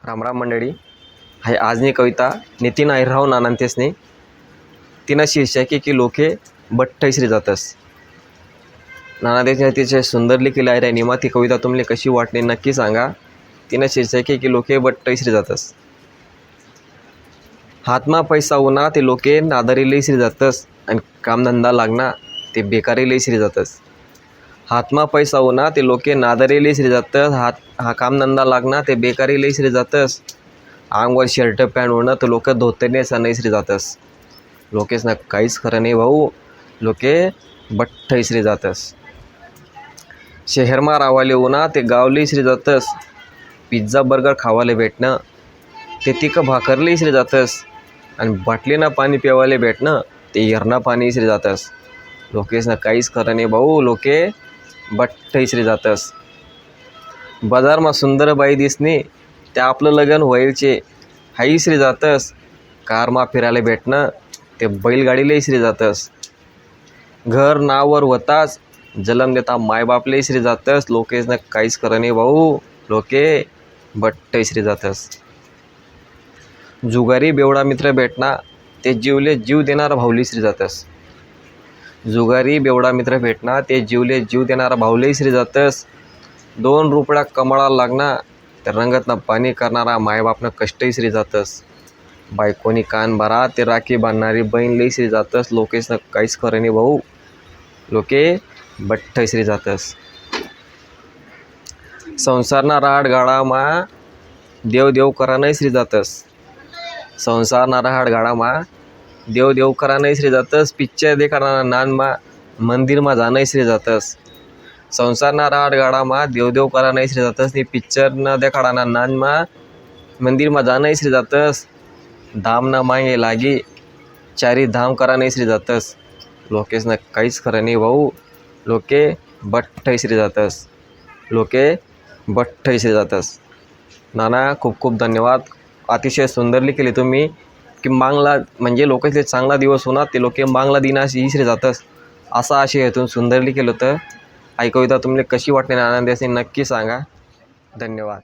रामराम मंडळी. हाय आजनी कविता नितीन आहिरराव नानांतेसने तिनं शीर्षक की लोके बठ्ठैसरी जातस. नानादेशने अतिशय सुंदर लिखिले आहे. निमा ती कविता तुम्हाला कशी वाटली नक्की सांगा. तिनं शीर्षक की लोके बठ्ठैसरी जातस. हातमा पैसा उना ते लोके नादारी लईसरी जातस आणि कामधंदा लागना ते बेकारी लईसरी जातस. हातमा पैसा उना ते लोके नादारी लईसरी जातस. हा कामधंदा लागना ते बेकारी लईसरी जातस. अंगवर शर्ट पॅन्ट उडणं तर लोक धोतरने सनईसरी जातस. लोकेसना काहीच खरं नाही भाऊ. लोके बठ्ठैसरी जातस. शहरमा रावाले उना ते गाव लईसरी जातस. पिझ्झा बर्गर खावाले भेटणं ते तिक भाकर लईसरी जातस. आणि बाटलीना पाणी प्यावाले भेटणं ते एरणा पाणी इसरी जातस. लोकेसना काहीच खरं नाही भाऊ. लोके बठ्ठैसरी जातस. बाजारमा सुंदर बाई दिसणे ते आपलं लगन व्हायचे हाईसरी जातस. कारमा फिरायला भेटणं ते बैलगाडीला इसरी जातस. घर नावावर होताच जन्म देता मायबाप इसरी जातस. लोकेसना काहीच खरं नाही भाऊ. लोके बठ्ठैसरी जातस. जुगारी बेवडा मित्र भेटना ते जीवले जीव देणारा भाऊला इसरी जातस. जुगारी बेवडा मित्र भेटना ते जीवले जीव देणारा भाऊला इसरी जातस. 2 रुपया कमळाला लागना तर रंगतना पाणी करणारा मायबापनं कष्ट इसरी जातस. बायकोनी कान भरा ते राखी बांधणारी बहीण लईसरी जातस. लोकेसनं काहीच खरं नाही भाऊ. लोके बठ्ठैसरी जातस. संसारना राहाड गाडामा देव देव करा नैसरी जातस. संसारना राहाड गाडामा देव देव करा नैसरी जातस. पिक्चर देखाडणारा नानमा मंदिरमा जाणं इसरी जातस. संसारना राहाड गाडामा देवदेव करा नैसरी जातस. नि पिक्चर न देखाडाना नानमा मंदिरमा जाणं इसरी जातस. धाम ना मागे लागी चारी धाम करा नैसरी जातस. लोकेसना काहीच खरं नाही भाऊ. लोके बठ्ठैसरी जातस. लोके बठ्ठैसरी जातस. नाना खूप खूप धन्यवाद. अतिशय सुंदर लिहिली तुम्ही की मांगला म्हणजे लोकांचे चांगला दिवस होणार ते लोके मांगला दिनाशी इसरी जातस असं आशयातून सुंदर लिहिलं होतं. ही कविता तुम्हाला कशी वाटली आनंद असेल नक्की सांगा. धन्यवाद.